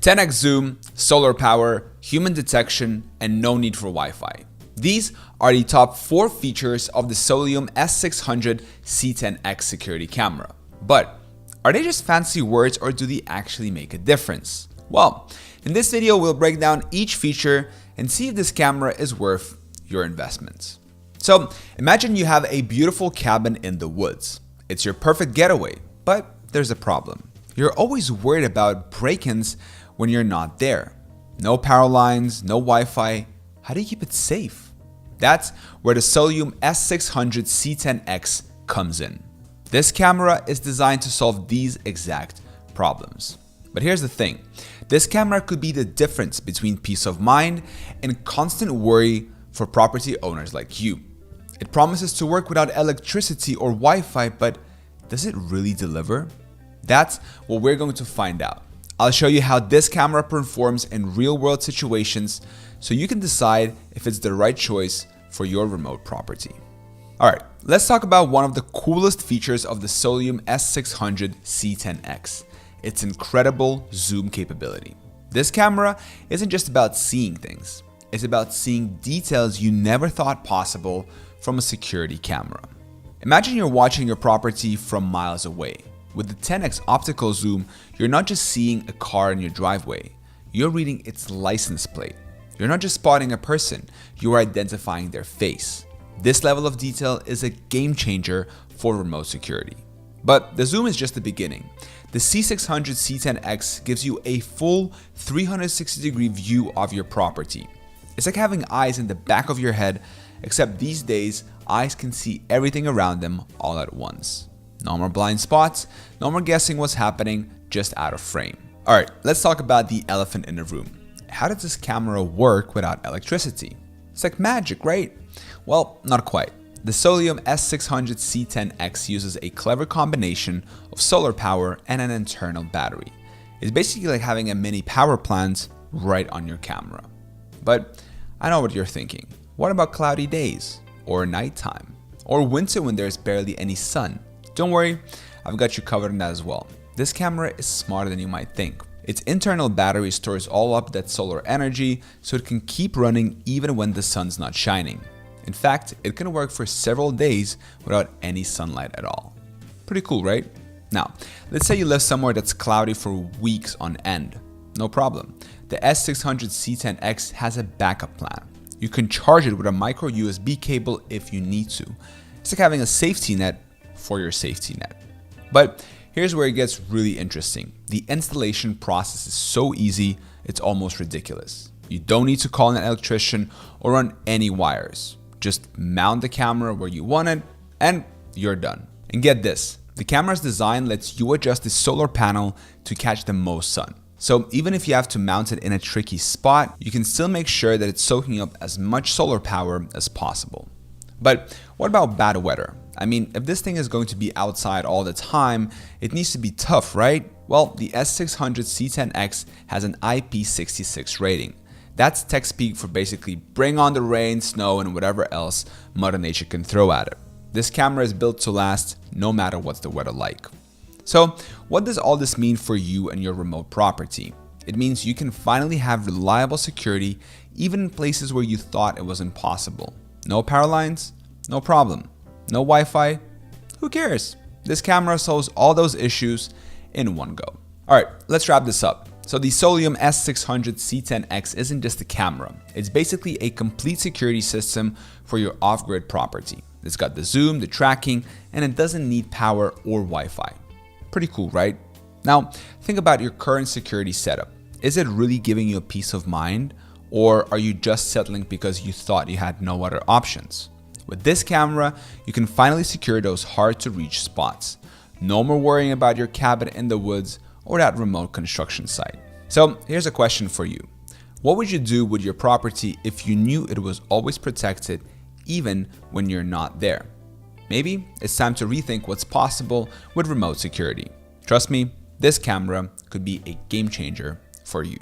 10x zoom, solar power, human detection, and no need for Wi-Fi. These are the top 4 features of the Solium S600 C10X security camera. But are they just fancy words, or do they actually make a difference? Well, in this video we'll break down each feature and see if this camera is worth your investment. So imagine you have a beautiful cabin in the woods. It's your perfect getaway, but there's a problem. You're always worried about break-ins when you're not there. No power lines, no Wi-Fi. How do you keep it safe? That's where the Solium S600 C10X comes in. This camera is designed to solve these exact problems. But here's the thing. This camera could be the difference between peace of mind and constant worry for property owners like you. It promises to work without electricity or Wi-Fi, but does it really deliver? That's what we're going to find out. I'll show you how this camera performs in real-world situations so you can decide if it's the right choice for your remote property. Alright, let's talk about one of the coolest features of the Solium S600 C10X. Its incredible zoom capability. This camera isn't just about seeing things. It's about seeing details you never thought possible from a security camera. Imagine you're watching your property from miles away. With the 10x optical zoom, you're not just seeing a car in your driveway, you're reading its license plate. You're not just spotting a person, you are identifying their face. This level of detail is a game changer for remote security. But the zoom is just the beginning. The C600 C10X gives you a full 360-degree view of your property. It's like having eyes in the back of your head, except these days, eyes can see everything around them all at once. No more blind spots, no more guessing what's happening just out of frame. Alright, let's talk about the elephant in the room. How does this camera work without electricity? It's like magic, right? Well, not quite. The Solium S600 C10X uses a clever combination of solar power and an internal battery. It's basically like having a mini power plant right on your camera. But I know what you're thinking. What about cloudy days? Or nighttime? Or winter when there's barely any sun? Don't worry, I've got you covered on that as well. This camera is smarter than you might think. Its internal battery stores all up that solar energy so it can keep running even when the sun's not shining. In fact, it can work for several days without any sunlight at all. Pretty cool, right? Now, let's say you live somewhere that's cloudy for weeks on end. No problem. The S600 C10X has a backup plan. You can charge it with a micro USB cable if you need to. It's like having a safety net for your safety net. But here's where it gets really interesting. The installation process is so easy, it's almost ridiculous. You don't need to call an electrician or run any wires. Just mount the camera where you want it and you're done. And get this, the camera's design lets you adjust the solar panel to catch the most sun. So even if you have to mount it in a tricky spot, you can still make sure that it's soaking up as much solar power as possible. But what about bad weather? I mean, if this thing is going to be outside all the time, it needs to be tough, right? Well, the S600 C10X has an IP66 rating. That's tech speak for basically bring on the rain, snow, and whatever else Mother Nature can throw at it. This camera is built to last no matter what's the weather like. So what does all this mean for you and your remote property? It means you can finally have reliable security even in places where you thought it was impossible. No power lines? No problem. No Wi-Fi? Who cares? This camera solves all those issues in one go. Alright, let's wrap this up. So the Solium S600 C10X isn't just a camera. It's basically a complete security system for your off-grid property. It's got the zoom, the tracking, and it doesn't need power or Wi-Fi. Pretty cool, right? Now, think about your current security setup. Is it really giving you a peace of mind? Or are you just settling because you thought you had no other options? With this camera, you can finally secure those hard to reach spots. No more worrying about your cabin in the woods or that remote construction site. So here's a question for you. What would you do with your property if you knew it was always protected even when you're not there? Maybe it's time to rethink what's possible with remote security. Trust me, this camera could be a game changer for you.